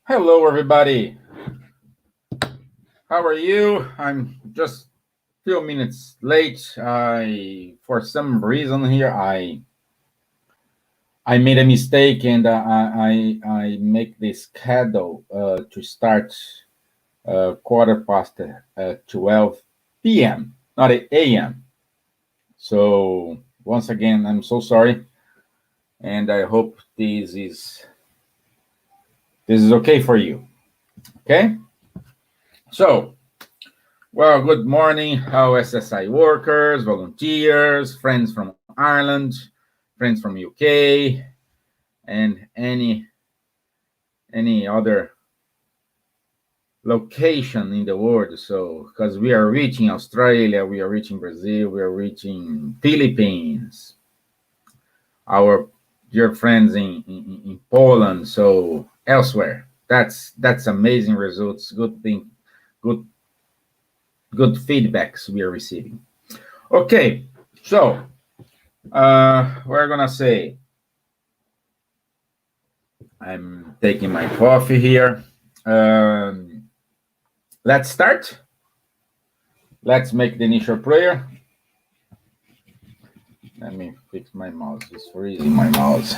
Hello, everybody. How are you? I'm just a few minutes late. For some reason here, I made a mistake, and I make the schedule to start quarter past 12 p.m., not a.m. So once again, I'm so sorry, and I hope this is okay for you. Okay, so. Well, good morning, our SSI workers, volunteers, friends from Ireland, friends from UK, and any other location in the world. So, because we are reaching Australia, we are reaching Brazil, we are reaching Philippines, our dear friends in Poland, so elsewhere. That's amazing results. Good thing, good good feedbacks we are receiving. Okay, so we're gonna say I'm taking my coffee here. Let's start. Let's make the initial prayer. Let me fix my mouse. It's freezing my mouse.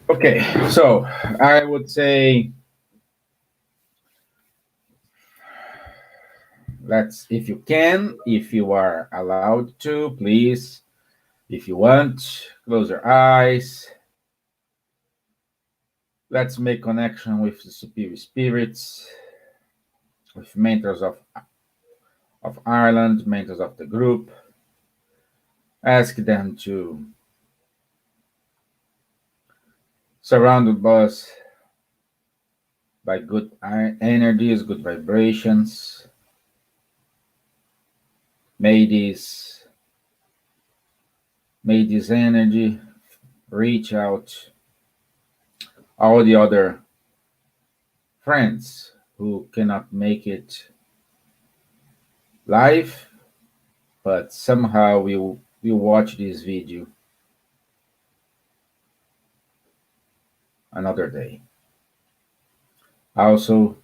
Okay, so I would say if you can, if you are allowed to, please, if you want, close your eyes. Let's make connection with the superior spirits, with mentors of Ireland, mentors of the group. Ask them to surround us by good energies, good vibrations. May this energy reach out all the other friends who cannot make it live, but somehow will watch this video another day. Also,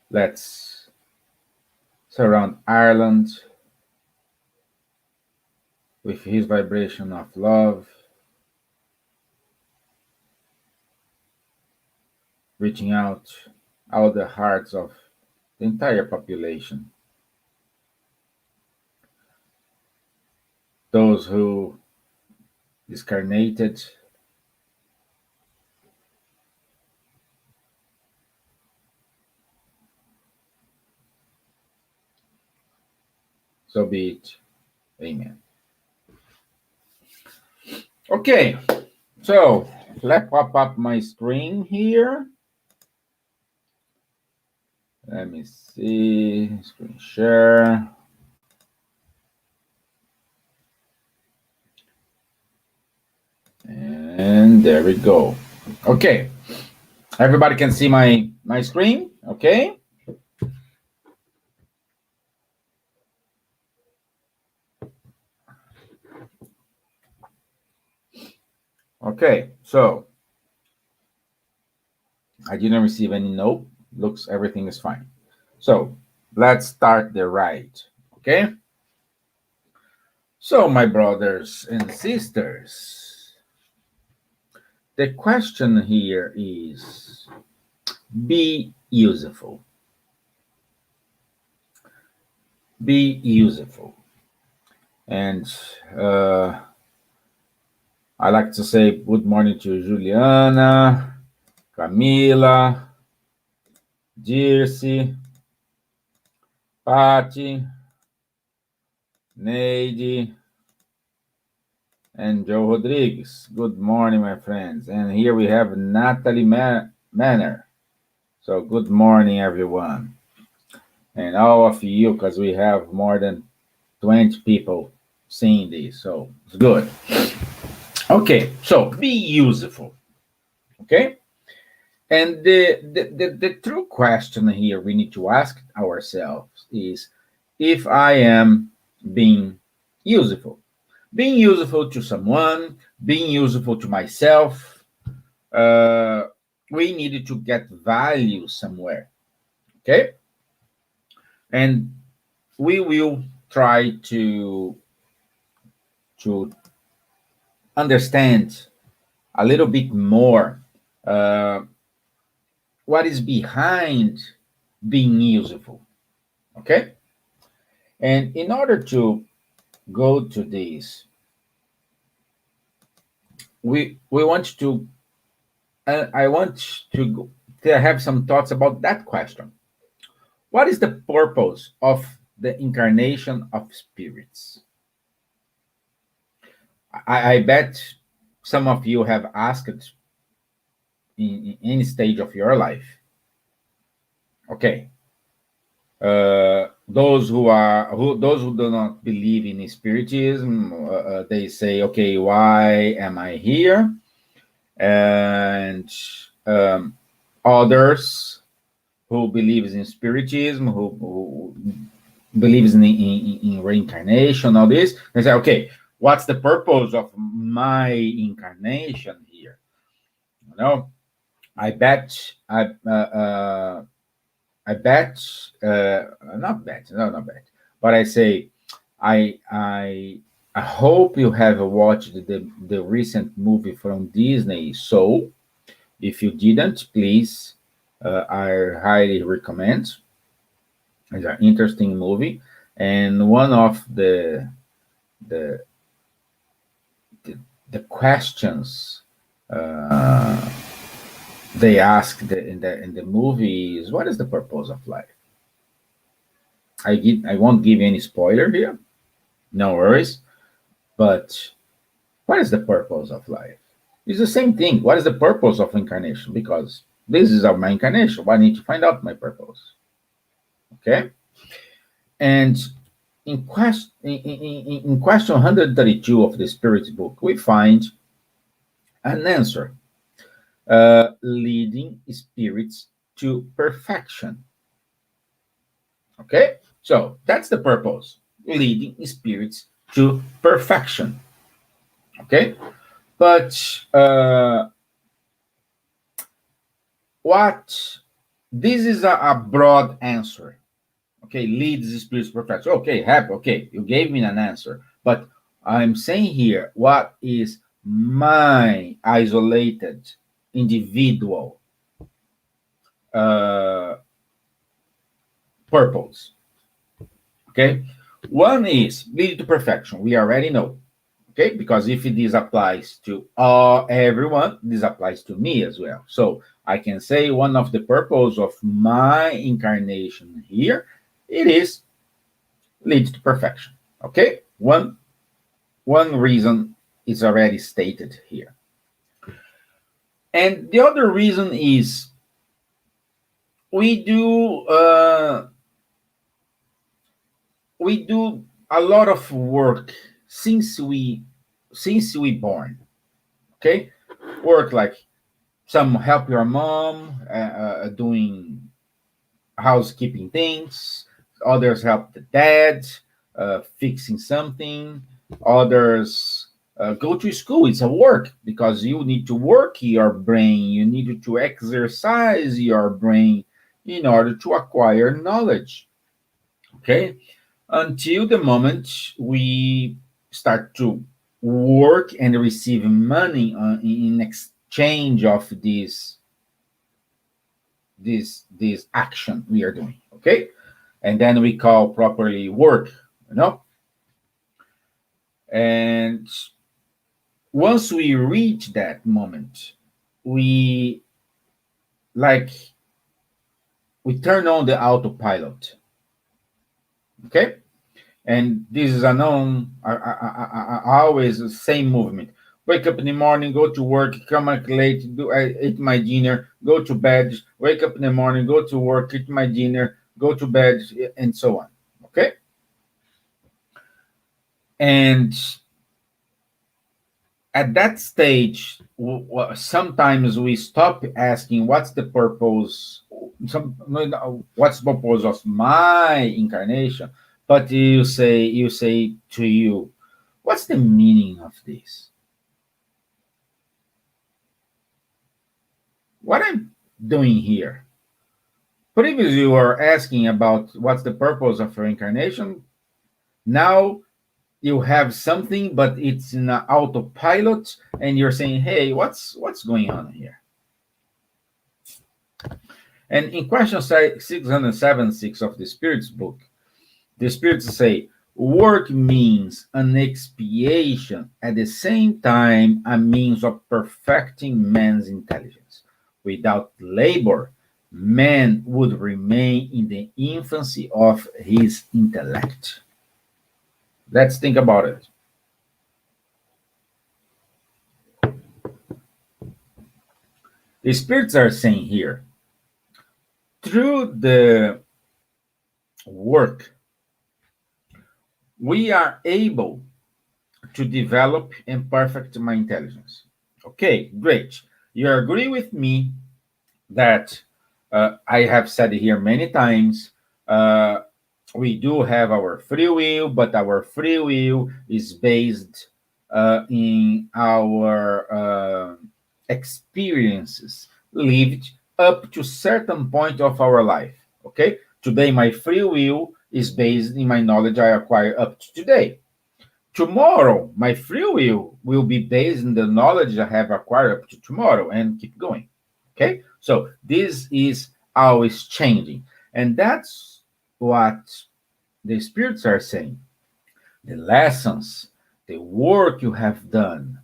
let's surround Ireland with his vibration of love, reaching out all the hearts of the entire population. Those who discarnated, so be it. Amen. Okay, so let's pop up my screen here. Let me see, screen share. And there we go. Okay, everybody can see my screen, okay? Okay, so I didn't receive any note. Looks everything is fine. So let's start the ride, okay? So my brothers and sisters, the question here is be useful. Be useful. And I like to say good morning to Juliana, Camila, Dirce, Patty, Neide, and Joe Rodriguez. Good morning, my friends. And here we have Natalie Manner. So good morning, everyone. And all of you, because we have more than 20 people seeing this. So it's good. Okay, so be useful. Okay? And the true question here we need to ask ourselves is if I am being useful. Being useful to someone, being useful to myself, uh, we need to get value somewhere. Okay? And we will try to understand a little bit more uh, what is behind being useful. Okay? And in order to go to this, we want to I want to have some thoughts about that question. What is the purpose of the incarnation of spirits? I bet some of you have asked in any stage of your life. Okay, those who do not believe in spiritism, they say, okay, why am I here? And others who believes in spiritism, who believes in reincarnation, all this, they say, okay, what's the purpose of my incarnation here? You know, I bet, I bet, not bet, no, not bet, but I say, I, I, I hope you have watched the recent movie from Disney, Soul. If you didn't, please, I highly recommend. It's an interesting movie, and one of the the, the questions uh, they asked in the movie is, what is the purpose of life? I won't give any spoiler here, no worries. But what is the purpose of life? It's the same thing. What is the purpose of incarnation? Because this is my incarnation. I need to find out my purpose. Okay, and in question 132 of the Spirit's book, we find an answer, leading spirits to perfection. Okay, so that's the purpose, leading spirits to perfection. Okay, but what this is a broad answer. Okay, leads the spirits to perfection. Okay, happy. Okay, you gave me an answer, but I'm saying here, what is my isolated individual uh, purpose? Okay, one is lead to perfection. We already know. Okay, because if this applies to everyone, this applies to me as well. So I can say one of the purpose of my incarnation here, it is lead to perfection. Okay, one reason is already stated here, and the other reason is we do uh, we do a lot of work since we born. Okay, work like some help your mom doing housekeeping things, others help the dad fixing something, others go to school. It's a work because you need to work your brain, you need to exercise your brain in order to acquire knowledge. Okay, until the moment we start to work and receive money in exchange of this action we are doing. Okay, and then we call properly work, you know. And once we reach that moment, we like we turn on the autopilot. Okay, and this is a known always the same movement. Wake up in the morning, go to work, come back late, eat my dinner, go to bed, wake up in the morning, go to work, eat my dinner, go to bed, and so on. Okay, and at that stage, sometimes we stop asking what's the purpose, what's the purpose of my incarnation, but you say to you, what's the meaning of this? What I'm doing here? Previously, you were asking about what's the purpose of your incarnation. Now you have something, but it's in an autopilot, and you're saying, "Hey, what's going on here?" And in question 676 of the Spirit's book, the Spirits say, "Work means an expiation, at the same time a means of perfecting man's intelligence. Without labor, man would remain in the infancy of his intellect." Let's think about it. The spirits are saying here, through the work, we are able to develop and perfect my intelligence. Okay, great. You agree with me that I have said here many times, we do have our free will, but our free will is based in our experiences lived up to certain point of our life. Okay, today my free will is based in my knowledge I acquire up to today. Tomorrow my free will be based in the knowledge I have acquired up to tomorrow, and keep going. Okay, so this is always changing, and that's what the spirits are saying. The lessons, the work you have done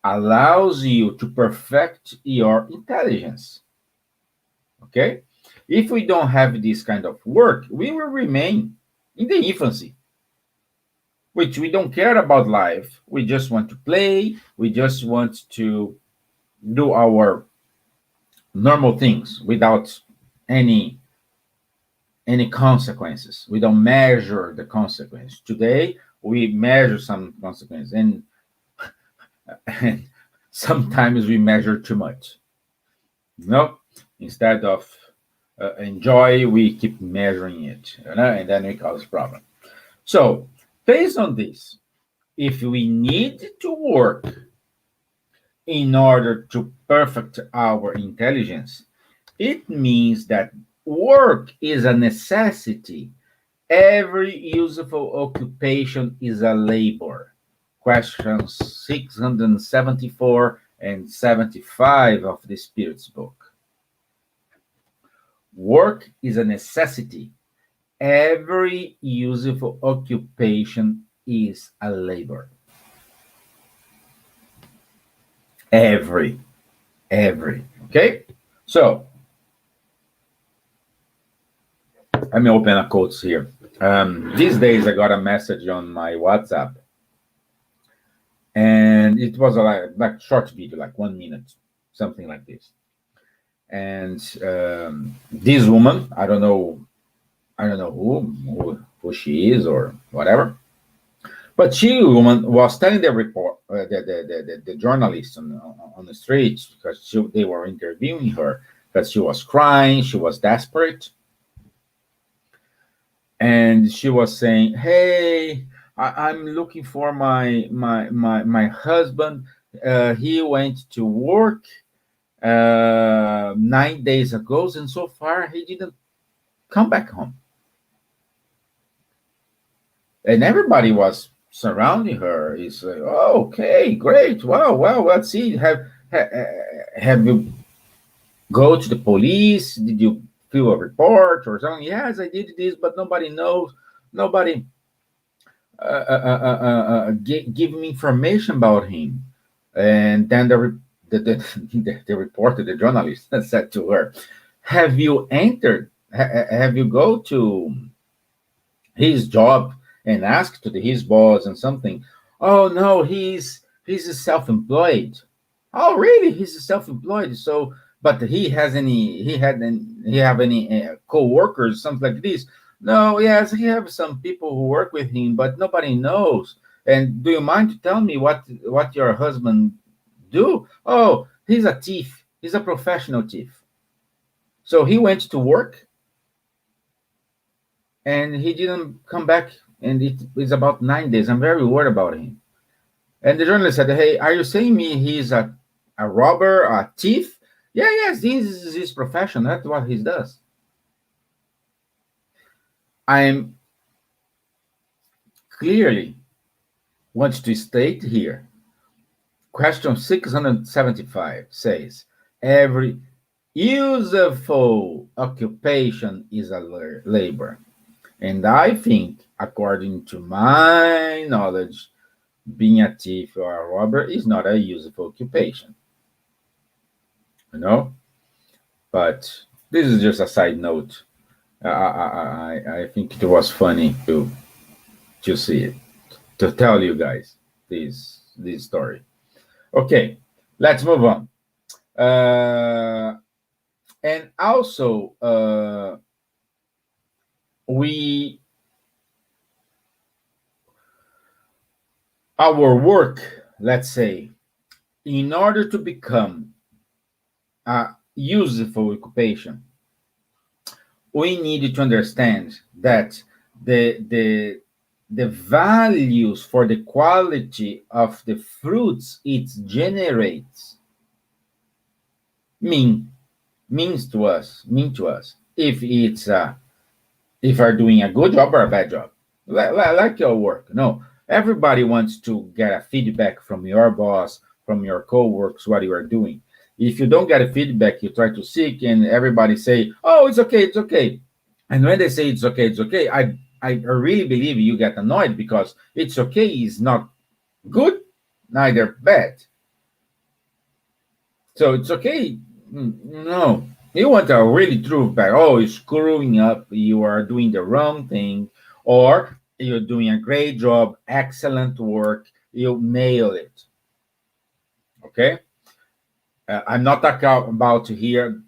allows you to perfect your intelligence. Okay? If we don't have this kind of work, we will remain in the infancy, which we don't care about life. We just want to play, we just want to do our normal things without any consequences. We don't measure the consequence. Today we measure some consequence, and sometimes we measure too much. No, instead of enjoy, we keep measuring it, and then we cause problem. So, based on this, if we need to work in order to perfect our intelligence, it means that work is a necessity. Every useful occupation is a labor. Questions 674 and 75 of the Spirit's book. Work is a necessity. Every useful occupation is a labor. Every. Okay? So, let me open a quotes here. These days I got a message on my WhatsApp, and it was a like short video, like 1 minute, something like this. And this woman, I don't know who she is or whatever, but she woman was telling the report, the journalist on the streets, because they were interviewing her, because she was crying, she was desperate, and she was saying, "Hey, I'm looking for my husband. He went to work 9 days ago, and so far he didn't come back home." And everybody was surrounding her. He's like, "Oh, okay, great. Well, let's see. Have you go to the police? Did you fill a report or something?" "Yes, I did this, but nobody knows. Nobody give me information about him." And then the reporter, the journalist, said to her, "Have you entered? Have you go to his job and asked to his boss and something?" "Oh no, he's self-employed." "Oh really? He's self-employed. So, but he have any co-workers, something like this?" "No, yes, he have some people who work with him, but nobody knows. And do you mind to tell me what your husband do? Oh, he's a thief. He's a professional thief. So he went to work and he didn't come back. And it is about 9 days. I'm very worried about him. And the journalist said, "Hey, are you saying me he's a robber, a thief?" Yeah, yes, this is his profession. That's what he does. I'm clearly want to state here. Question 675 says, every useful occupation is a labor. And I think, according to my knowledge, being a thief or a robber is not a useful occupation. You know? But this is just a side note. I think it was funny to see it, to tell you guys this story. Okay, let's move on. And also, our work, let's say, in order to become a useful occupation, we need to understand that the values for the quality of the fruits it generates mean to us if it's if are doing a good job or a bad job, like your work. No, everybody wants to get a feedback from your boss, from your co-workers, what you are doing. If you don't get a feedback, you try to seek, and everybody say, "Oh, it's okay, it's okay." And when they say it's okay, I really believe you get annoyed because it's okay is not good, neither bad. So it's okay. No, you want a really true back. Oh, you're screwing up. You are doing the wrong thing, or you're doing a great job, excellent work. You nail it. Okay. I'm not talking about here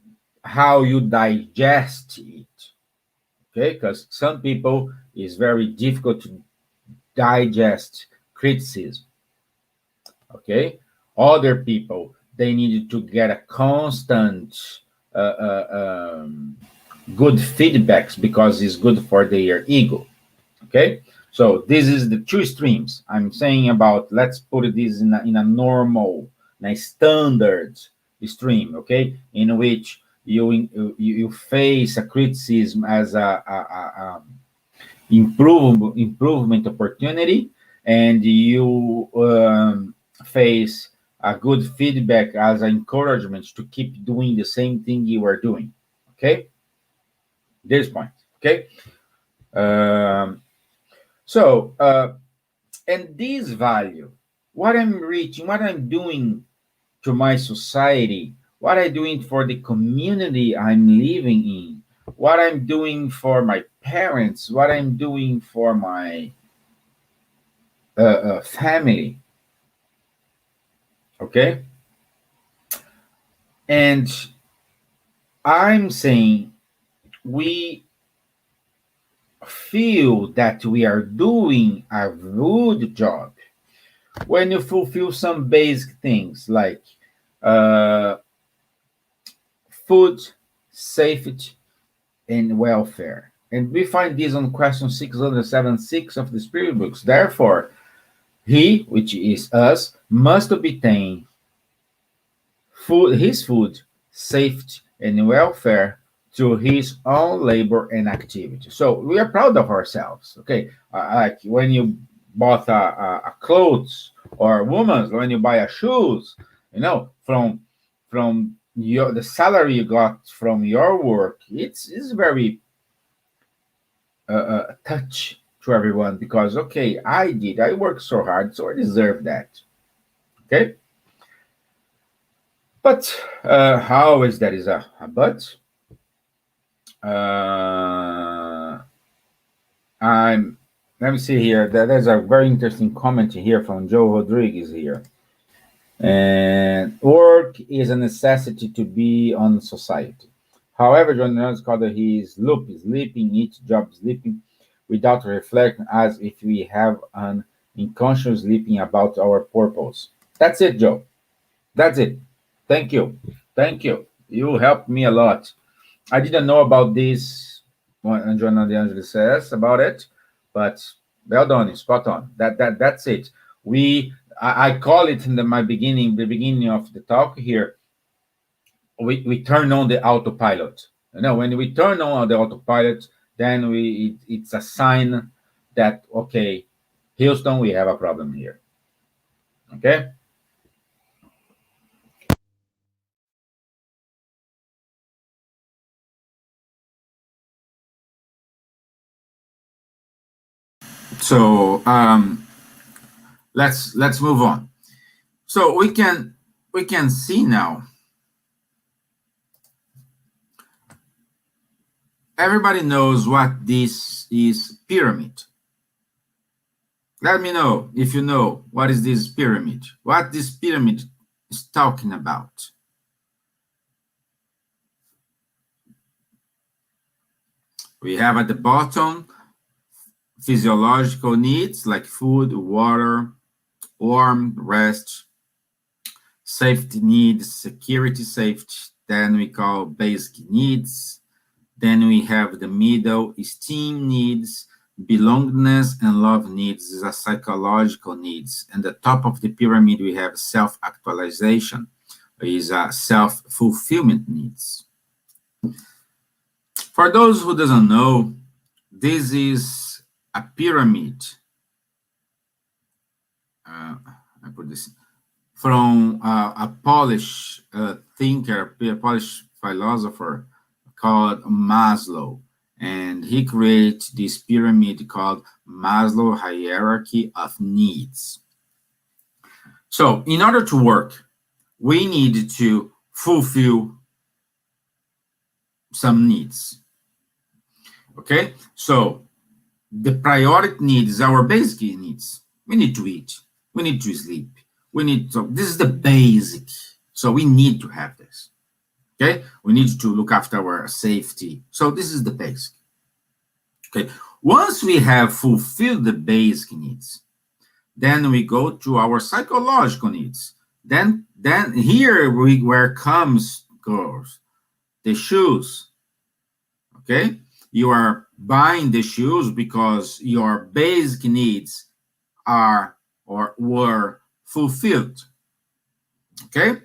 how you digest it. Okay, because some people it's very difficult to digest criticism. Okay, other people they need to get a constant good feedbacks because it's good for their ego. Okay, so this is the two streams I'm saying about. Let's put this in a normal, standard stream. Okay, in which you face a criticism as a improvement opportunity, and you face a good feedback as an encouragement to keep doing the same thing you are doing. Okay, this point. Okay, um, so and this value, what I'm reaching, what I'm doing to my society, what I'm doing for the community I'm living in, what I'm doing for my parents, what I'm doing for my family. Okay, and I'm saying we feel that we are doing a good job when you fulfill some basic things like uh, food, safety, and welfare. And we find this on question 676 of the Spirit books. Therefore, he, which is us, must obtain his food, safety, and welfare through his own labor and activity. So we are proud of ourselves. Okay, like when you bought a clothes, or women's when you buy a shoes, from the salary you got from your work, it's very touch to everyone because okay, I worked so hard, so I deserve that. Okay, but how is that is a but? Uh, I'm Let me see here. There's a very interesting comment here from Joe Rodriguez here. And work is a necessity to be on society. However, John Jones called his loop is sleeping, each job sleeping, without reflection, as if we have an in conscious living about our purpose. That's it, Joe. That's it. Thank you. Thank you. You helped me a lot. I didn't know about this, what Joanna De Angelis says about it, but well done, spot on. That's it. I call it in my the beginning of the talk here. We turn on the autopilot. When we turn on the autopilot, then it's a sign that, okay, Houston, we have a problem here. Okay. So let's move on. So we can see now. Everybody knows what this is pyramid. Let me know if you know what is this pyramid. What this pyramid is talking about. We have at the bottom physiological needs like food, water, warmth, rest, safety needs, security, safety. Then we call basic needs. Then we have the middle, esteem needs, belongingness, and love needs is a psychological needs. And the top of the pyramid, we have self-actualization, is a self-fulfillment needs. For those who doesn't know, this is a pyramid. I put this from a Polish thinker, a Polish philosopher called Maslow, and he created this pyramid called Maslow hierarchy of needs. So in order to work, we need to fulfill some needs. Okay, so the priority needs, our basic needs. We need to eat, we need to sleep, this is the basic, so we need to have this. Okay, we need to look after our safety. So this is the basic. Okay, once we have fulfilled the basic needs, then we go to our psychological needs. Then here where comes goes the shoes. Okay, you are buying the shoes because your basic needs are or were fulfilled. Okay.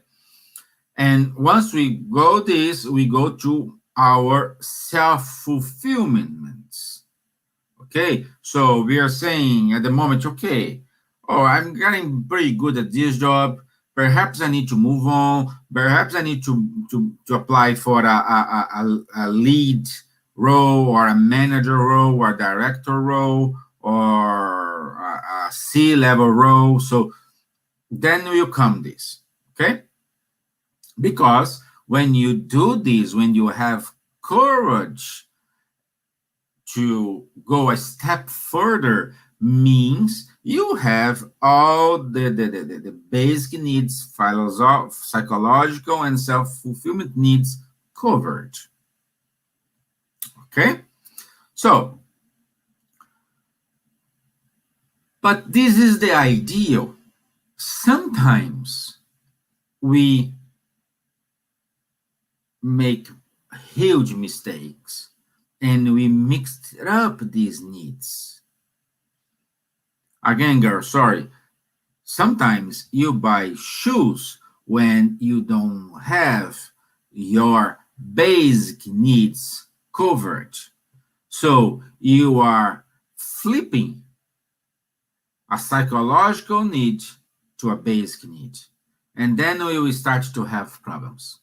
And once we go to our self-fulfillment. Okay, so we are saying at the moment, okay, I'm getting pretty good at this job. Perhaps I need to move on. Perhaps I need to apply for a lead role or a manager role or a director role or a C-level role. So then will come this, okay? Because when you do this, when you have courage to go a step further, means you have all the basic needs, psychological and self-fulfillment needs covered. Okay? So, but this is the ideal. Sometimes we make huge mistakes and we mixed up these needs. Again, girl, sorry. Sometimes you buy shoes when you don't have your basic needs covered. So you are flipping a psychological need to a basic need. And then we will start to have problems.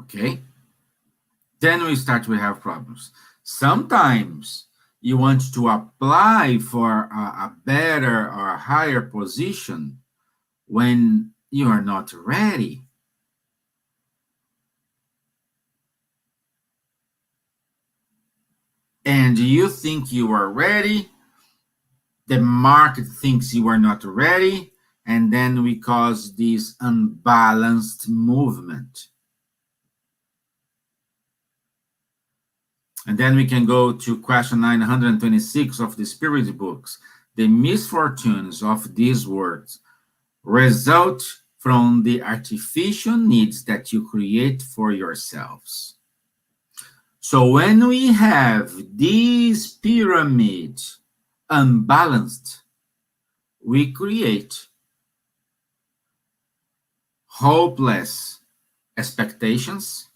Okay? Then we start to have problems. Sometimes you want to apply for a better or a higher position when you are not ready. And you think you are ready, the market thinks you are not ready, and then we cause this unbalanced movement. And then we can go to question 926 of the Spirit books. The misfortunes of these words result from the artificial needs that you create for yourselves. So when we have this pyramid unbalanced, we create hopeless expectations.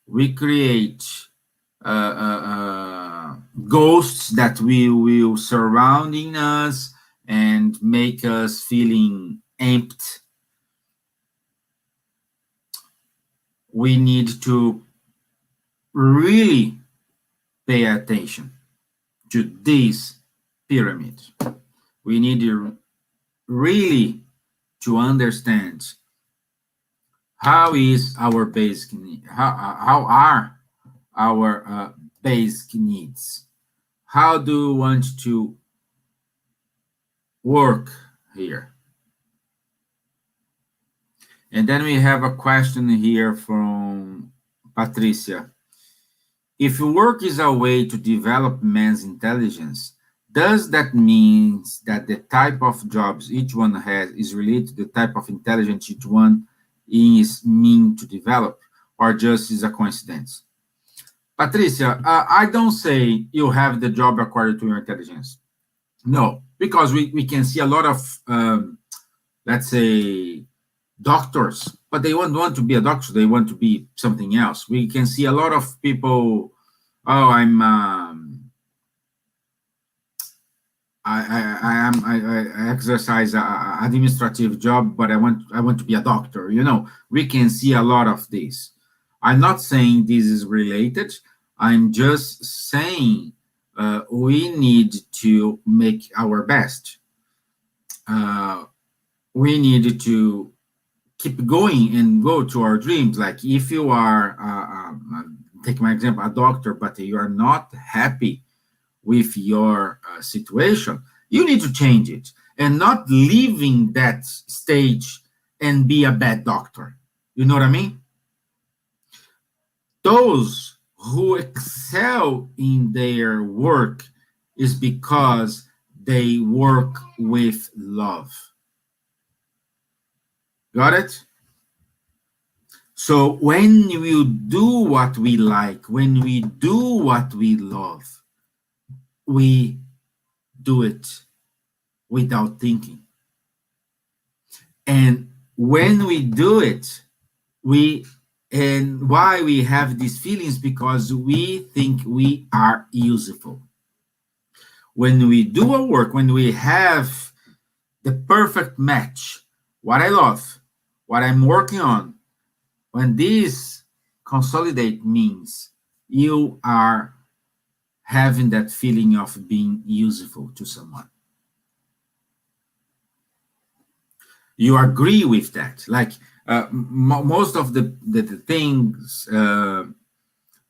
We create ghosts that will surrounding us and make us feeling empty. We need to really pay attention to this pyramid. We need to really to understand how is our basic need, how are our basic needs. How do we want to work here? And then we have a question here from Patricia. If work is a way to develop man's intelligence, does that mean that the type of jobs each one has is related to the type of intelligence each one is meant to develop, or just is a coincidence? Patricia, I don't say you have the job according to your intelligence. No, because we can see a lot of, let's say, doctors, but they won't want to be a doctor. They want to be something else. We can see a lot of people, oh, I exercise a administrative job, but I want to be a doctor. You know, we can see a lot of this. I'm not saying this is related. I'm just saying we need to make our best. We need to keep going and go to our dreams. Like if you are, take my example, a doctor, but you are not happy with your situation, you need to change it and not leaving that stage and be a bad doctor. You know what I mean? Those who excel in their work is because they work with love. Got it? So when we do what we like, when we do what we love, we do it without thinking. And when we do it, and why we have these feelings, because we think we are useful. When we do a work, when we have the perfect match, what I love, what I'm working on, when this consolidate means you are having that feeling of being useful to someone. You agree with that. Like most of the things,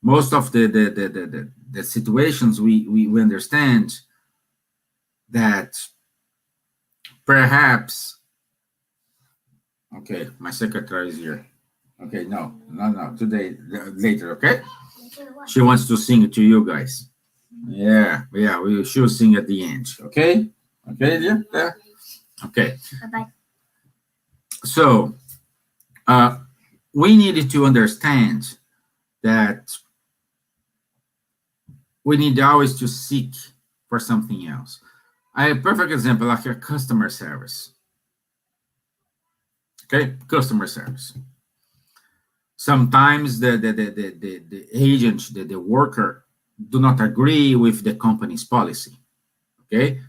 most of the situations we understand that perhaps, okay, my secretary is here. Okay, no, today, later, okay? She wants to sing to you guys. Yeah, she'll sing at the end, okay? Okay, dear? Yeah. Okay. Bye-bye. So, we needed to understand that we need always to seek for something else. A perfect example, like a customer service. Okay, customer service. Sometimes the agent, the worker, do not agree with the company's policy. Okay,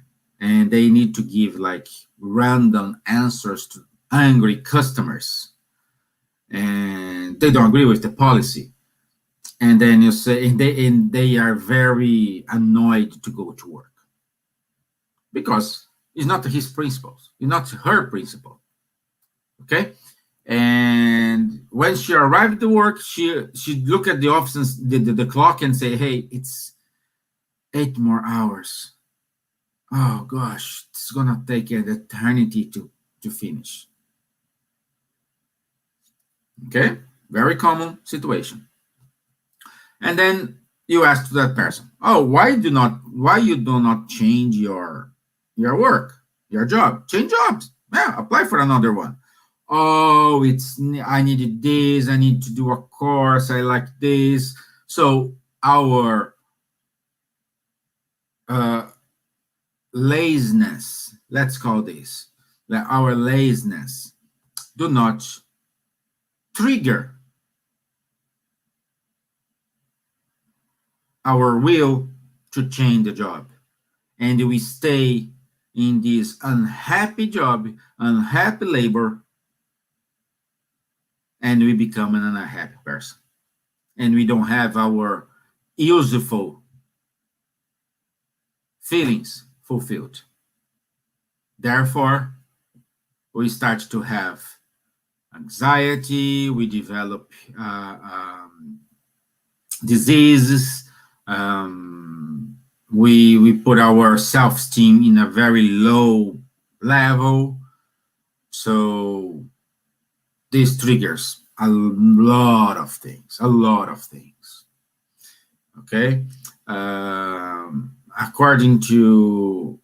and they need to give like random answers to angry customers, and they don't agree with the policy. And then you say, and they are very annoyed to go to work because it's not his principles, it's not her principle. Okay, and when she arrived to work, she look at the office, the clock, and say, "Hey, it's 8 more hours. Oh gosh, it's gonna take an eternity to finish." Okay, very common situation. And then you ask to that person, oh, why you do not change your work, your job? Change jobs. Yeah, apply for another one. Oh, I needed this, I need to do a course, I like this. So our laziness, let's call this, that our laziness do not trigger our will to change the job. And we stay in this unhappy job, unhappy labor, and we become an unhappy person. And we don't have our useful feelings fulfilled. Therefore, we start to have anxiety, we develop diseases, we put our self-esteem in a very low level. So this triggers a lot of things, okay? According to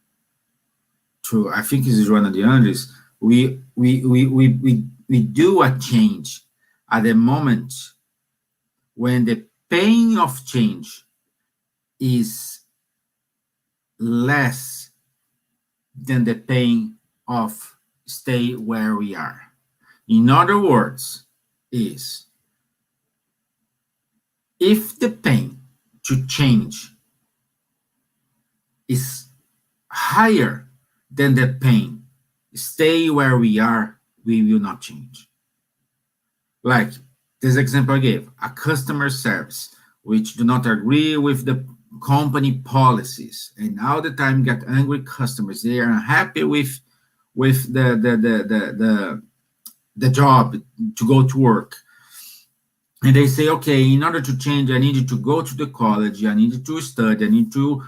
I think this is one of the Andres, we do a change at the moment when the pain of change is less than the pain of stay where we are. In other words, is if the pain to change is higher than the pain, stay where we are, we will not change. Like this example I gave, a customer service which do not agree with the company policies and all the time get angry customers. They are unhappy with the job to go to work. And they say, okay, in order to change, I need to go to the college, I need to study, I need to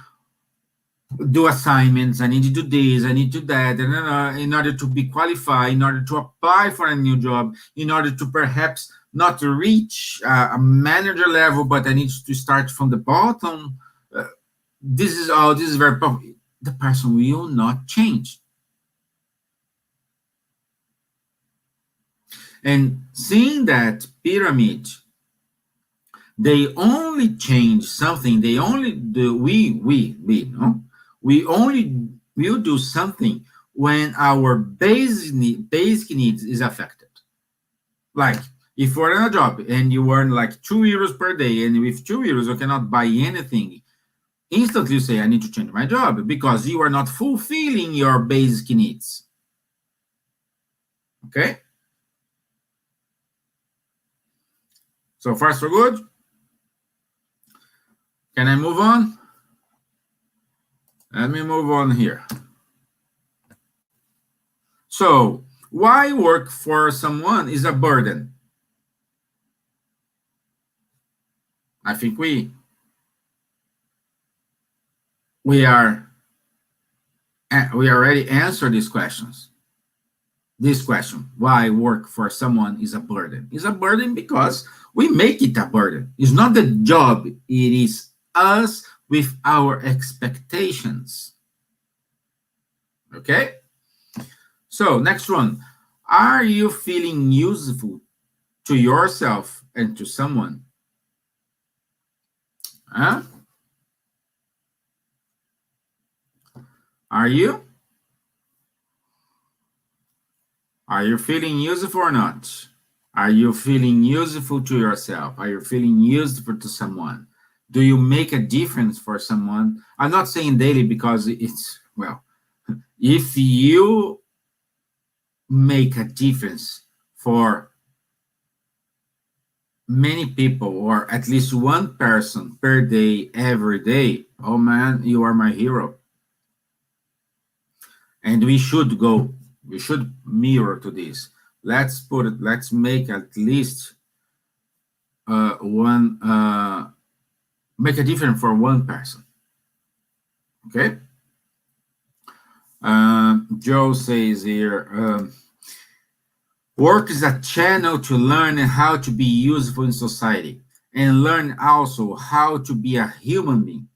do assignments, I need to do this, I need to do that, in order to be qualified, in order to apply for a new job, in order to perhaps not to reach a manager level, but I need to start from the bottom. This is very popular. The person will not change. And seeing that pyramid, they only change something, they only do, we only will do something when our basic needs is affected. Like, if you're in a job and you earn like €2 per day, and with €2 you cannot buy anything, instantly you say, I need to change my job, because you are not fulfilling your basic needs. Okay? So far, so good? Can I move on? Let me move on here. So, why work for someone is a burden? I think we already answered these questions. This question, why work for someone is a burden? It's a burden because we make it a burden. It's not the job, it is us with our expectations. Okay? So, next one. Are you feeling useful to yourself and to someone? Huh? Are you? Are you feeling useful or not? Are you feeling useful to yourself? Are you feeling useful to someone? Do you make a difference for someone? I'm not saying daily because it's, well, if you make a difference for many people, or at least one person per day, every day, oh man, you are my hero. And we should mirror to this. Let's make at least make a difference for one person. Okay? Joe says here, work is a channel to learn how to be useful in society. and learn also how to be a human being.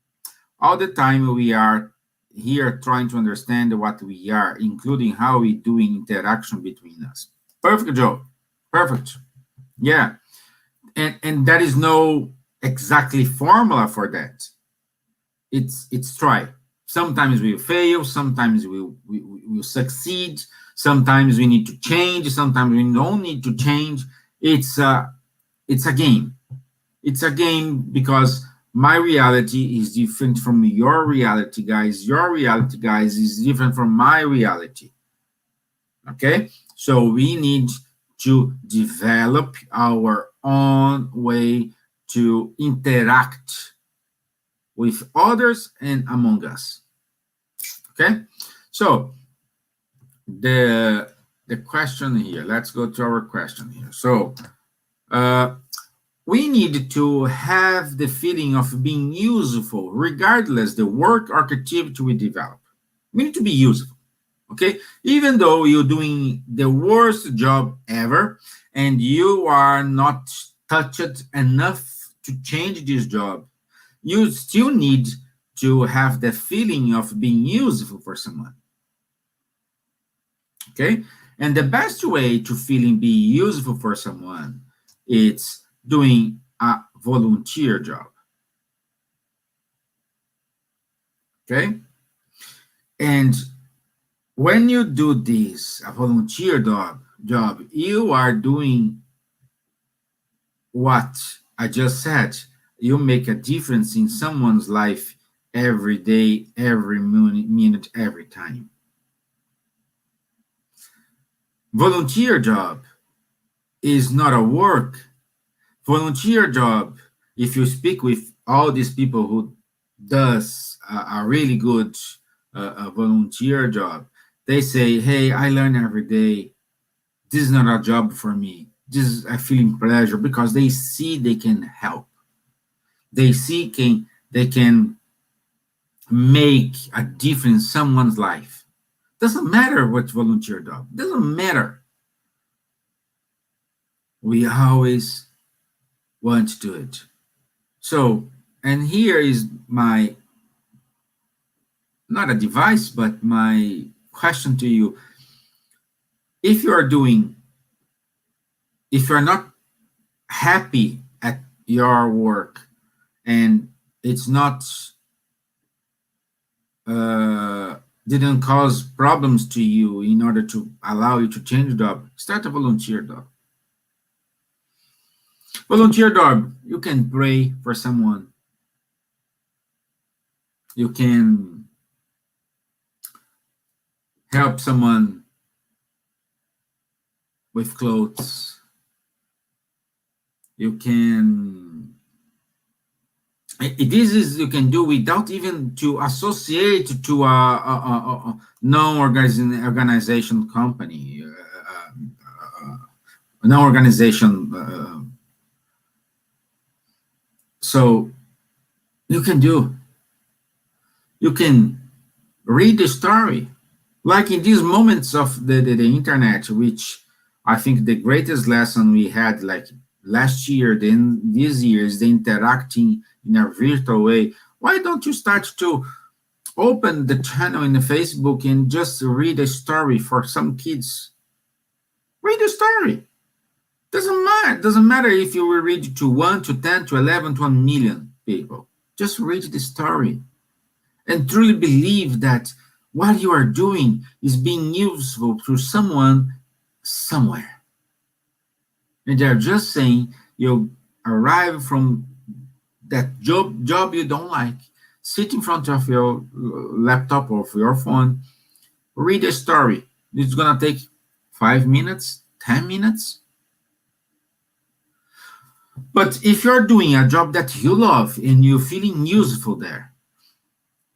All the time we are here trying to understand what we are, including how we do in interaction between us. Perfect, Joe. Perfect. Yeah. And there is no exactly formula for that. It's try. Sometimes we fail, sometimes we succeed, sometimes we need to change, sometimes we don't need to change. It's a game. It's a game because my reality is different from your reality, guys. Your reality, guys, is different from my reality. Okay? So we need to develop our own way to interact with others and among us. Okay? So the question here, let's go to our question here. So we need to have the feeling of being useful regardless the work or activity we develop. We need to be useful. Okay, even though you're doing the worst job ever and you are not touched enough to change this job, you still need to have the feeling of being useful for someone. Okay, and the best way to feeling be useful for someone is doing a volunteer job. Okay, and when you do this, a volunteer job, you are doing what I just said. You make a difference in someone's life every day, every minute, every time. Volunteer job is not a work. Volunteer job, if you speak with all these people who does a really good volunteer job, they say, hey, I learn every day. This is not a job for me. This is a feeling pleasure because they see they can help. They see they can make a difference in someone's life. Doesn't matter what volunteer job. Doesn't matter. We always want to do it. So, and here is my, not a device, but my question to you. If you're not happy at your work and it's not didn't cause problems to you in order to allow you to change the job, start a volunteer job. Volunteer job, you can pray for someone. You can help someone with clothes. You can, this is you can do without even to associate to a non-organization company, non-organization. So you can read the story, like in these moments of the internet, which I think the greatest lesson we had, like last year, then this year, is the interacting in a virtual way. Why don't you start to open the channel in the Facebook and just read a story for some kids? Read a story. Doesn't matter if you will read to 1 to 10 to 11 to 1 million people. Just read the story and truly believe that what you are doing is being useful to someone somewhere. And they're just saying you arrive from that job you don't like, sit in front of your laptop or your phone, read a story. It's going to take 5 minutes, 10 minutes. But if you're doing a job that you love and you're feeling useful there,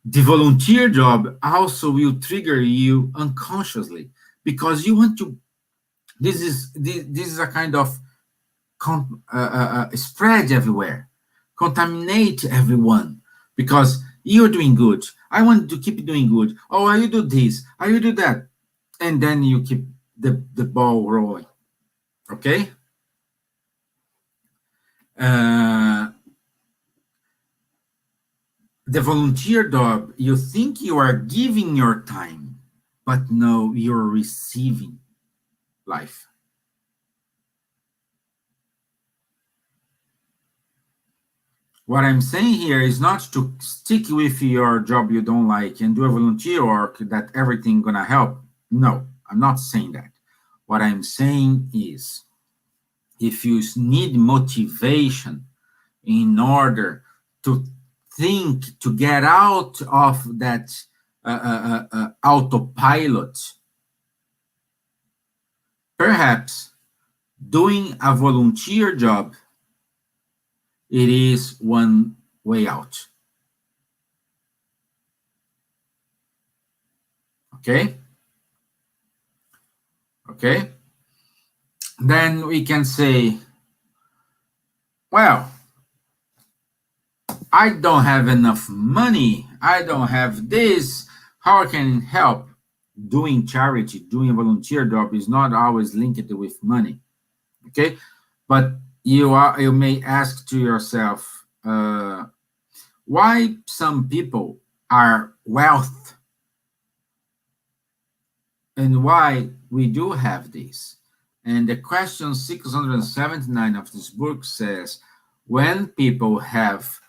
the volunteer job also will trigger you unconsciously because you want to. This is a kind of spread everywhere, contaminate everyone because you're doing good. I want to keep doing good. Oh, you do this, you do that, and then you keep the ball rolling. Okay. The volunteer job, you think you are giving your time, but no, you're receiving life. What I'm saying here is not to stick with your job you don't like and do a volunteer work that everything gonna help. No, I'm not saying that. What I'm saying is, if you need motivation in order to think, to get out of that autopilot, perhaps doing a volunteer job, it is one way out. Okay? Okay? Then we can say, well, I don't have enough money. I don't have this. How I can help? Doing charity, doing a volunteer job is not always linked with money. Okay? But you may ask to yourself, why some people are wealth and why we do have this. And the question 679 of this book says, when people have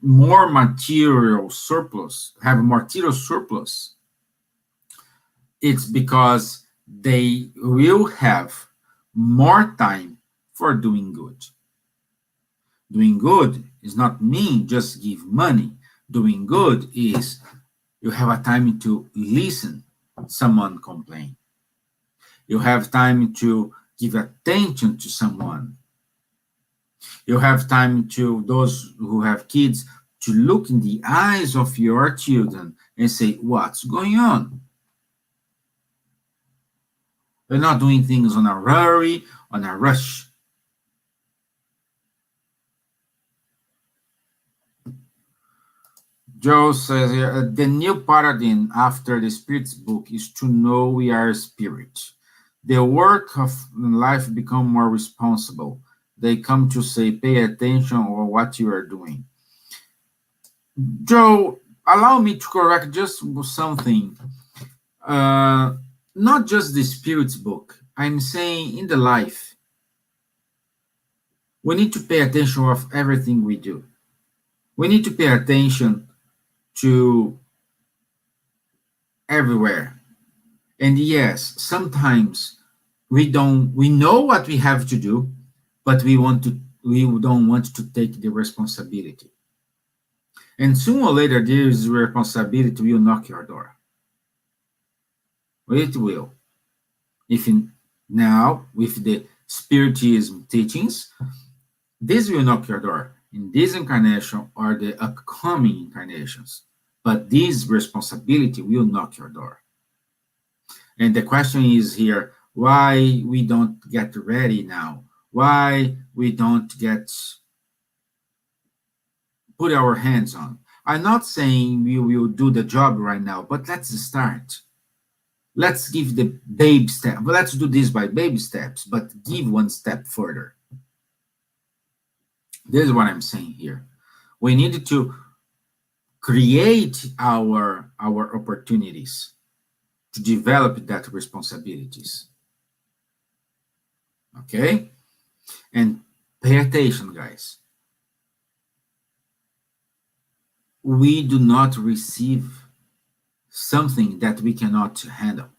more material surplus, it's because they will have more time for doing good. Doing good is not mean just give money. Doing good is you have a time to listen someone complain. You have time to give attention to someone. You have time to those who have kids to look in the eyes of your children and say, what's going on? You're not doing things on a hurry, on a rush. Joe says here, the new paradigm after the Spirit's book is to know we are a spirit. The work of life become more responsible. They come to say, pay attention on what you are doing. Joe, allow me to correct just something. Not just the Spirit's book. I'm saying in the life. We need to pay attention of everything we do. We need to pay attention to everywhere. And yes, sometimes we know what we have to do, but we don't want to take the responsibility. And sooner or later, this responsibility will knock your door. It will. Now, with the Spiritism teachings, this will knock your door in this incarnation or the upcoming incarnations. But this responsibility will knock your door. And the question is here, why we don't get ready now? Why we don't get put our hands on? I'm not saying we will do the job right now, but let's start. Let's give the baby step. Well, let's do this by baby steps, but give one step further. This is what I'm saying here. We need to create our opportunities to develop that responsibilities. Okay? And pay attention, guys. We do not receive something that we cannot handle.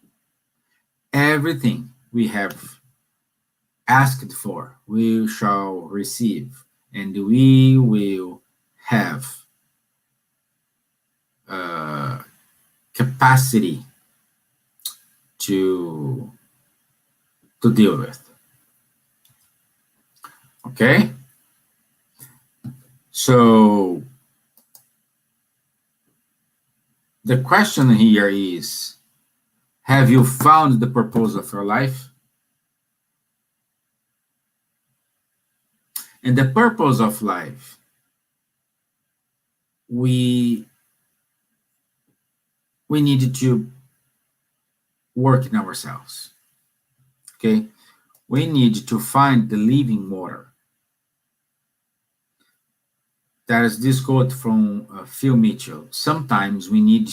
Everything we have asked for, we shall receive, and we will have capacity to deal with. Okay? So the question here is, have you found the purpose of your life? And the purpose of life, we need to work in ourselves. Okay? We need to find the living water. There is this quote from Phil Mitchell. Sometimes we need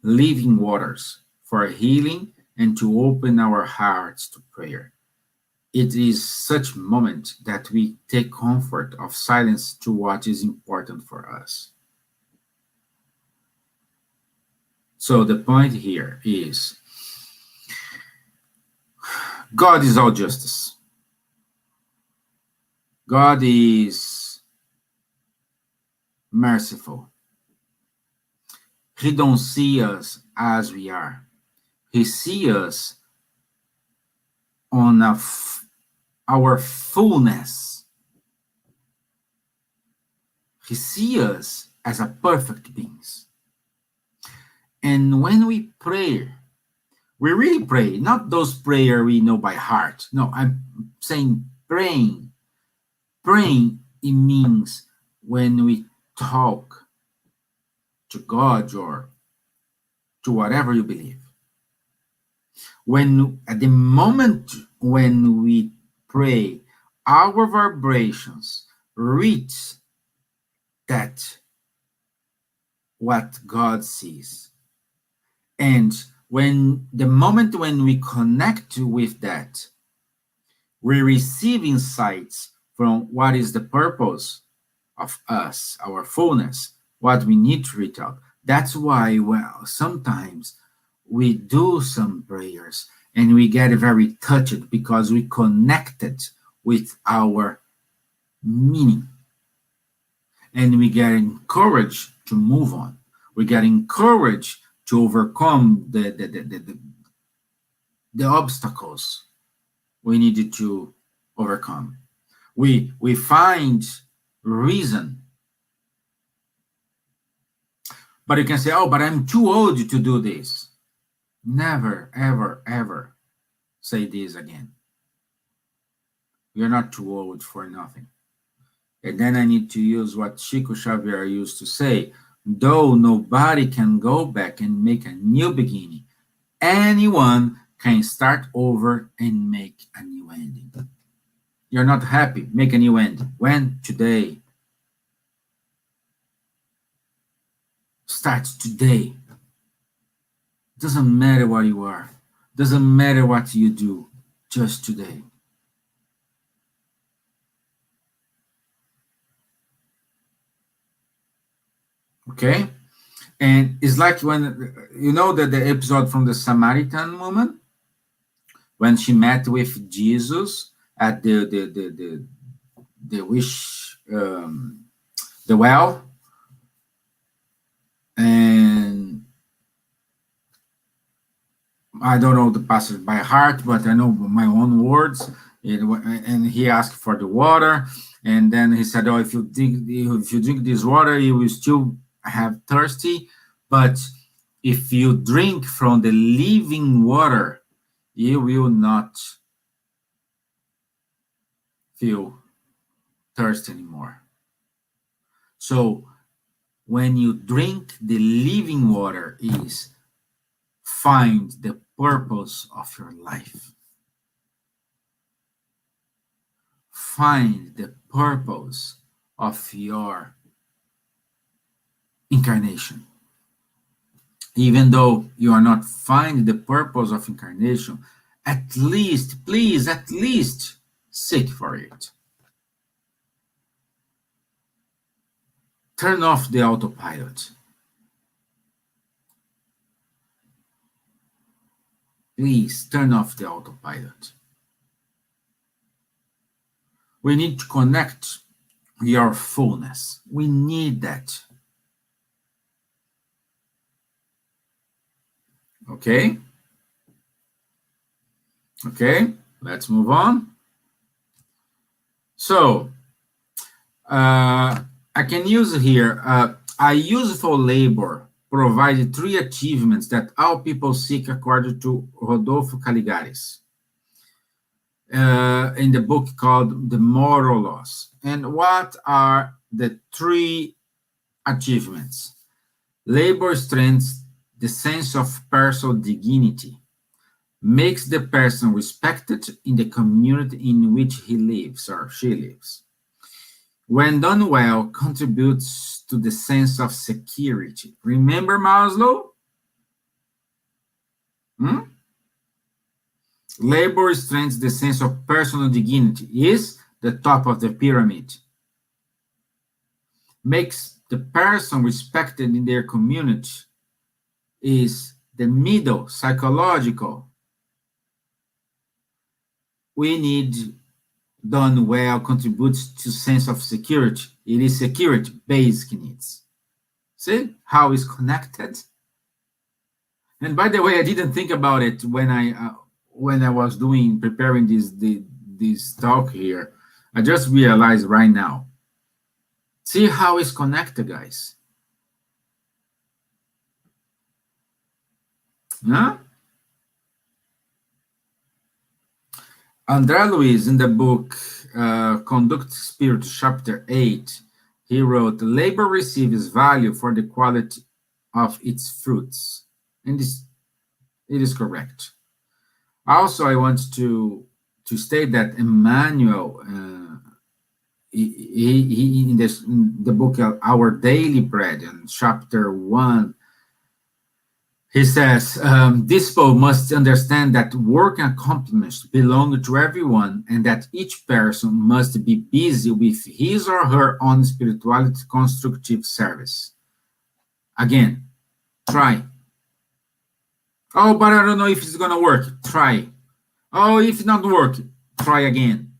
living waters for healing and to open our hearts to prayer. It is such moment that we take comfort of silence to what is important for us. So the point here is God is all justice. God is merciful. He don't see us as we are. He sees us on our fullness. He sees us as a perfect beings. And when we pray, we really pray, not those prayer we know by heart. No, I'm saying praying. Praying, it means when we talk to God or to whatever you believe. When at the moment when we pray, our vibrations reach that what God sees. And when the moment when we connect with that, we receive insights from what is the purpose of us, our fullness, what we need to reach out. That's why, well, sometimes we do some prayers and we get very touched because we connected with our meaning. And we get encouraged to move on. We get encouraged to overcome the obstacles we needed to overcome. We find reason. But you can say, oh, but I'm too old to do this. Never, ever, ever say this again. You're not too old for nothing. And then I need to use what Chico Xavier used to say, though nobody can go back and make a new beginning, anyone can start over and make a new ending. You're not happy, make a new ending. When? Today. Start today. Doesn't matter what you are. Doesn't matter what you do. Just today. Okay? And it's like when, you know, the episode from the Samaritan woman, when she met with Jesus at the wish, the well, and I don't know the passage by heart, but I know my own words. And he asked for the water, and then he said, "Oh, if you drink this water, you will still have thirsty, but if you drink from the living water, you will not feel thirst anymore." So when you drink the living water, is find the purpose of your life. Find the purpose of your incarnation. Even though you are not finding the purpose of incarnation, at least, please, at least seek for it. Turn off the autopilot. Please turn off the autopilot. We need to connect your fullness. We need that. Okay? Okay, let's move on. So, I can use here, a useful labor provided 3 achievements that all people seek according to Rodolfo Caligaris, in the book called The Moral Laws. And what are the 3 achievements? Labor strengthens the sense of personal dignity, makes the person respected in the community in which he lives or she lives, when done well, contributes to the sense of security. Remember Maslow? Hmm? Labor strengthens the sense of personal dignity, is the top of the pyramid. Makes the person respected in their community, is the middle, psychological. We need done well, contributes to sense of security. It is security, basic needs. See how it's connected? And by the way, I didn't think about it when I was preparing this talk here. I just realized right now. See how it's connected, guys. Huh? André Luiz, in the book Conduct Spirit, chapter 8, he wrote, labor receives value for the quality of its fruits. And it is correct. Also, I want to state that Emmanuel, he in the book Our Daily Bread, in chapter 1, he says, this people must understand that work and accomplishments belong to everyone, and that each person must be busy with his or her own spirituality constructive service. Again, try. Oh, but I don't know if it's going to work. Try. Oh, if it's not work, try again.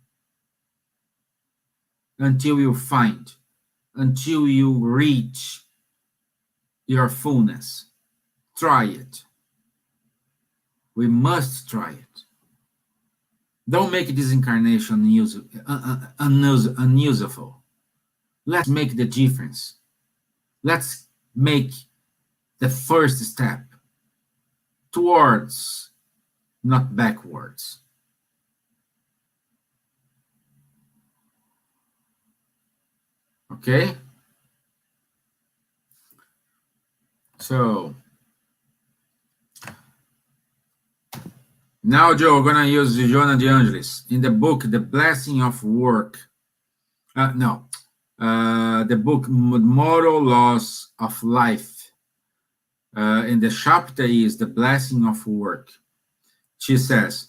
Until you find, until you reach your fullness. Try it. We must try it. Don't make this incarnation unusable. Let's make the difference. Let's make the first step towards, not backwards. Okay? So, now, Joe, we're going to use Joana de Angelis. In the book, The Blessing of Work, the book Moral Laws of Life, in the chapter is The Blessing of Work. She says,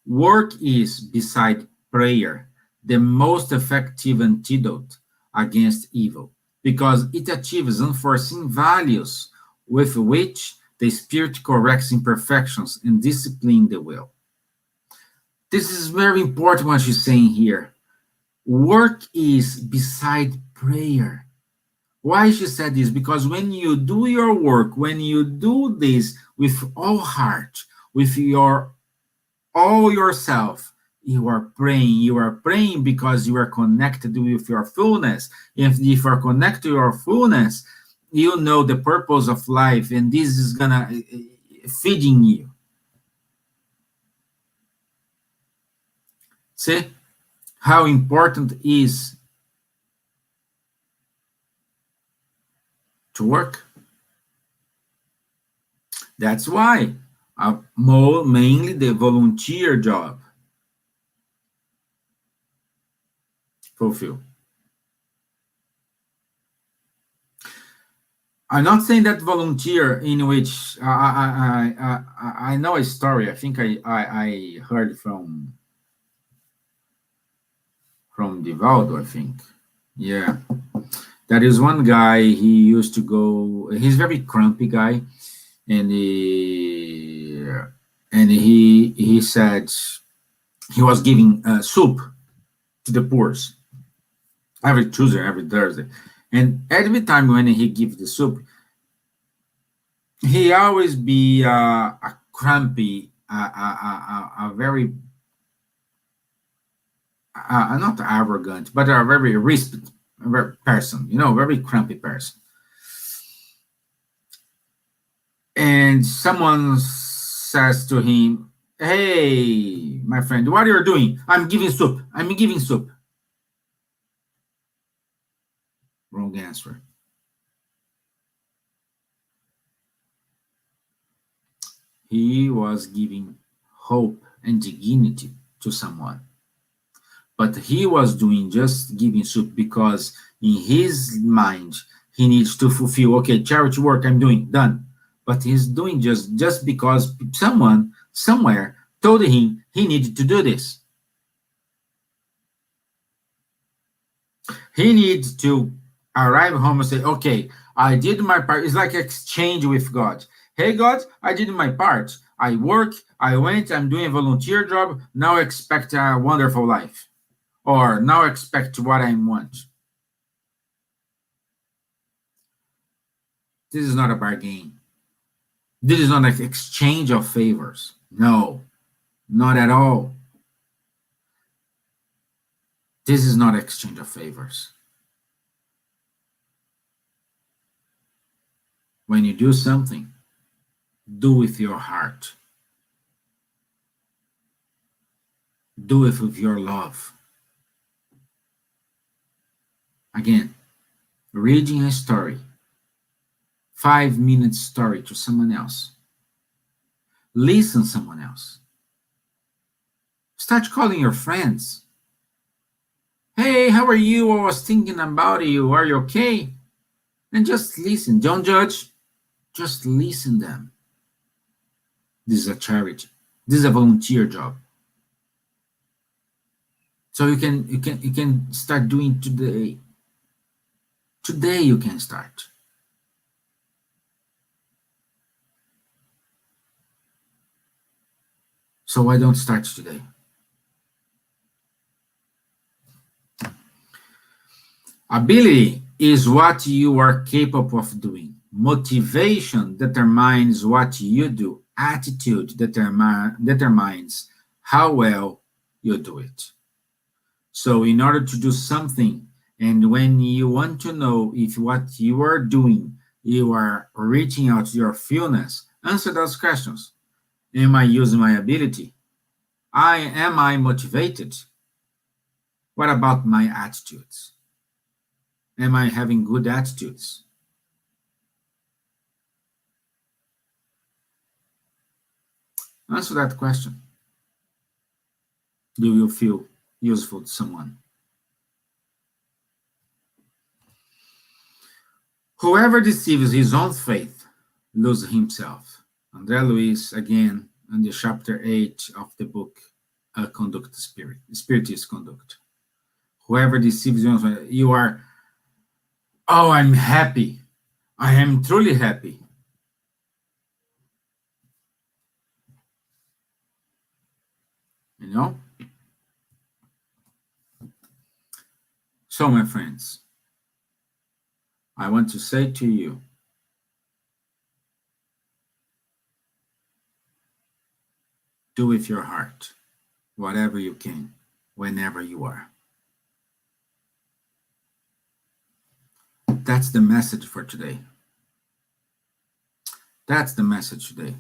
work is, beside prayer, the most effective antidote against evil, because it achieves unforeseen values with which the spirit corrects imperfections and disciplines the will. This is very important what she's saying here. Work is beside prayer. Why she said this? Because when you do your work, when you do this with all heart, with all yourself, you are praying. You are praying because you are connected with your fullness. If you are connected to your fullness, you know the purpose of life, and this is gonna feeding you. See how important it is to work. That's why mainly the volunteer job fulfill. I'm not saying that volunteer in which I know a story. I think I heard from Divaldo, I think. Yeah. There is one guy, he used to go, he's a very crampy guy, and he said he was giving soup to the poor every Tuesday, every Thursday. And every time when he gives the soup, he always be a crampy, a very, not arrogant, but a very respect person, very crampy person. And someone says to him, hey, my friend, what are you doing? I'm giving soup. I'm giving soup. Wrong answer. He was giving hope and dignity to someone. But he was doing just giving soup because in his mind, he needs to fulfill, okay, charity work I'm doing, done. But he's doing just because someone somewhere told him he needed to do this. He needs to arrive home and say, okay, I did my part. It's like exchange with God. Hey, God, I did my part. I work, I went, I'm doing a volunteer job. Now expect a wonderful life. Or now expect what I want. This is not a bargain. This is not an exchange of favors. No, not at all. This is not exchange of favors. When you do something, do with your heart. Do it with your love. Again, reading a story, 5-minute story to someone else. Listen to someone else. Start calling your friends. Hey, how are you? I was thinking about you. Are you okay? And just listen. Don't judge. Just listen to them. This is a charity. This is a volunteer job. So you can start doing today. Today you can start. So why don't start today? Ability is what you are capable of doing. Motivation determines what you do. Attitude determines how well you do it. So in order to do something, and when you want to know if what you are doing, you are reaching out to your fullness, answer those questions. Am I using my ability? Am I motivated? What about my attitudes? Am I having good attitudes? Answer that question. Do you feel useful to someone? Whoever deceives his own faith loses himself. André Luiz, again, in the chapter 8 of the book, Conduct Spirit, Spiritist Conduct. Whoever deceives his own faith, you are, oh, I'm happy. I am truly happy. You know? So, my friends, I want to say to you, do with your heart whatever you can, whenever you are. That's the message for today. That's the message today.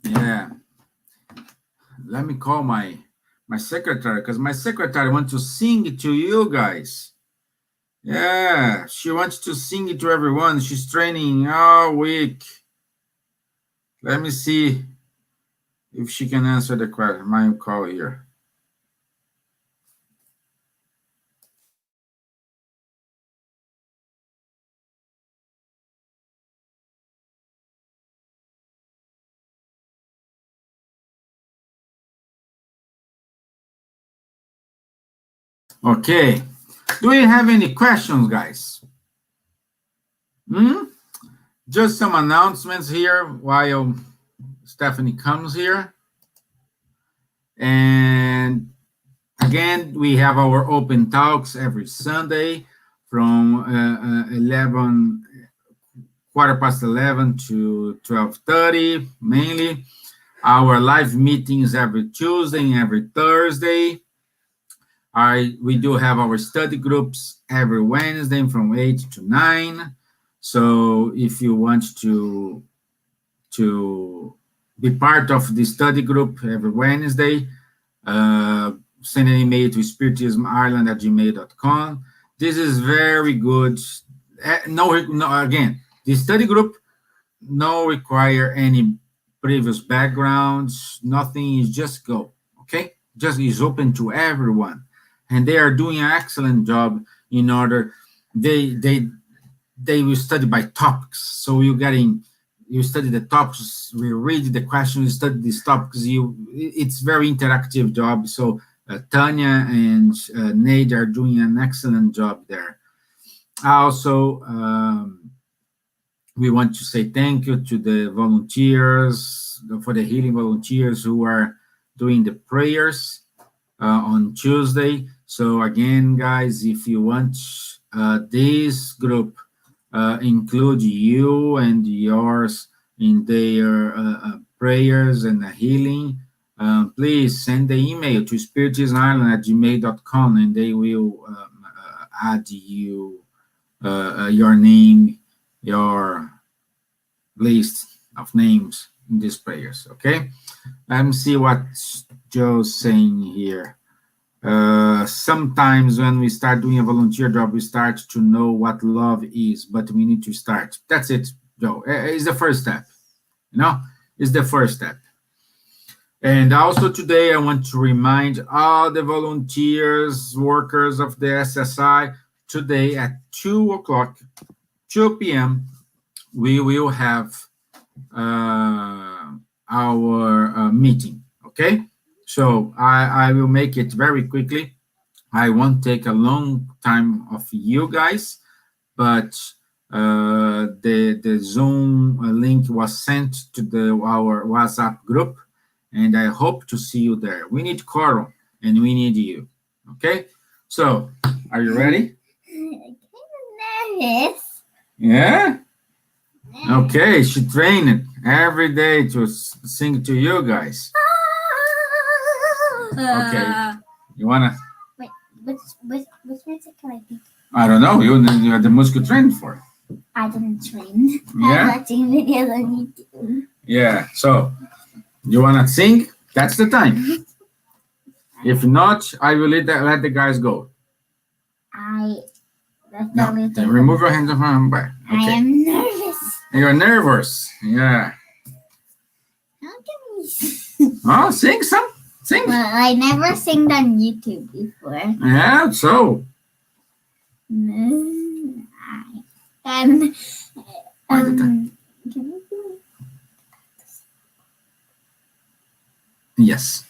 Yeah. Let me call my secretary, because my secretary wants to sing it to you guys. Yeah, she wants to sing it to everyone. She's training all week. Let me see if she can answer the question. My call here. Okay. Do we have any questions, guys? Just some announcements here while Stephanie comes here. And again, we have our open talks every Sunday from 11 to 12:30, mainly. Our live meetings every Tuesday and every Thursday. We do have our study groups every Wednesday from 8 to 9. So if you want to be part of the study group every Wednesday, send an email to spiritismireland@gmail.com. This is very good. No, again, the study group no require any previous backgrounds, nothing, is just go, okay? Just is open to everyone. And they are doing an excellent job in order, they will study by topics. So you study the topics, we read the questions, you study these topics, it's very interactive job. So Tanya and Nate are doing an excellent job there. Also, we want to say thank you to the volunteers, for the healing volunteers who are doing the prayers on Tuesday. So again, guys, if you want this group include you and yours in their prayers and healing, please send the email to spiritismisland@gmail.com, and they will add you your name, your list of names in these prayers. Okay, let me see what Joe's saying here. Sometimes when we start doing a volunteer job, we start to know what love is, but we need to start. That's it, Joe. It's the first step. It's the first step. And also today, I want to remind all the volunteers, workers of the SSI, today at 2 p.m., we will have our meeting, okay? So I will make it very quickly. I won't take a long time of you guys, but the Zoom link was sent to our WhatsApp group, and I hope to see you there. We need Coral, and we need you, okay? So, are you ready? I'm nervous. Yeah? Okay, she trained every day to sing to you guys. Okay, you wanna? Wait, which music can I pick? I don't know. You are the music you trained for. I didn't train. Yeah? I'm watching videos on YouTube. Yeah. So, you wanna sing? That's the time. If not, I will let the guys go. No, then remove your hands from my back. Okay. I am nervous. You're nervous. Yeah. How can we? Oh, sing some. Sing. Well, I never sang on YouTube before. Yeah. So. And Yes.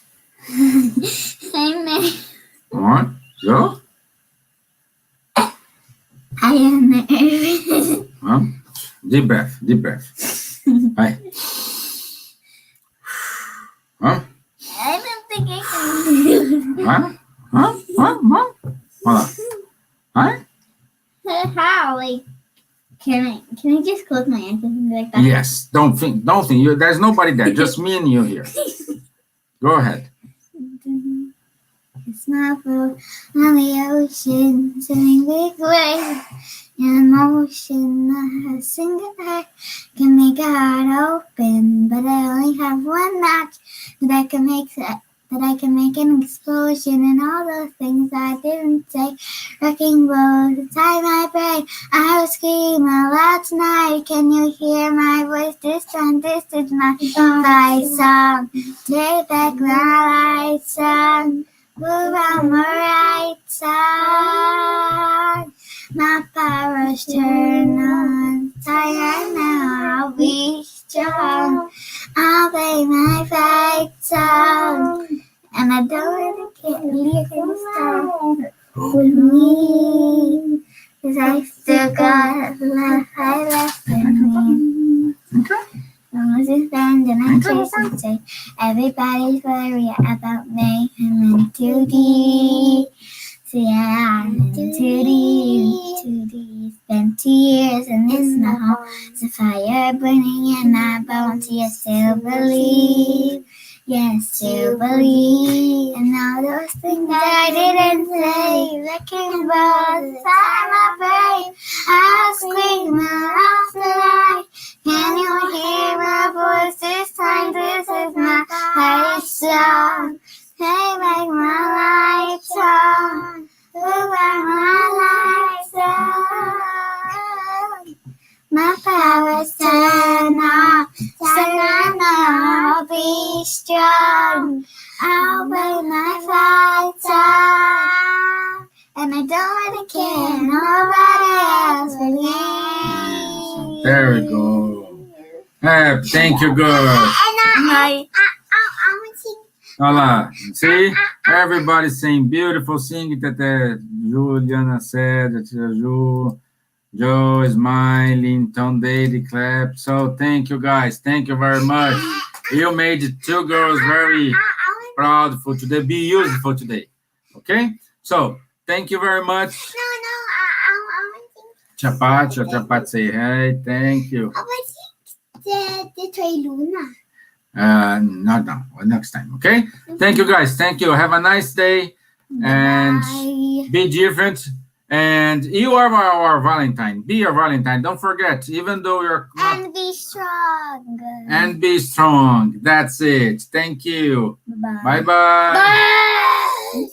I'm nervous. One, go. I am nervous. Deep breath. Deep breath. Hi. Huh? I don't think I can do Huh? Hold on. Hi. How? Like, can I just close my eyes and be like that? Yes. Don't think. There's nobody there. Just me and you here. Go ahead. It's my boat on the ocean, sending big waves. In motion, a single act can make a heart open, but I only have one match that I can make an explosion, and all those things I didn't say. Wrecking blows inside my brain. I will scream aloud tonight. Can you hear my voice this time? This is my fight song. Take back my light song. Move on my right side. My powers turn on. Tired now, I'll be strong. I'll play my fight song. And I don't get leave him stop with me. 'Cause I still got life I left in me. Long as it's bend and I chase and say, everybody's worried about me. I'm in too deep. See, I'm in too deep. Spent 2 years in this now. It's a fire burning in my bones. Yes, still believe. Yes, still believe. And all those things I didn't say. Wrecking balls inside my brain. I'll scream across the night. Can you hear my voice this time? This is my fight song. Hey, make my light on. Move my light. can. Nobody else but me. There we go. Thank you, girl. I want to sing. Olha, see? Everybody saying beautiful, singing that Juliana said, that Joe is smiling, Tom Daddy clap. So thank you guys. Thank you very much. You made two girls very proud for today. Be useful today. Okay? So thank you very much. No, I want to Chapat, Chapat say hey. Thank you. I want to the Trey Luna. Not now. Next time. Okay? Thank you guys. Thank you. Have a nice day. And Bye. be different. And you are our Valentine. Be your Valentine. Don't forget, even though you're not... And be strong. And be strong. That's it. Thank you. Bye. Bye-bye. Bye.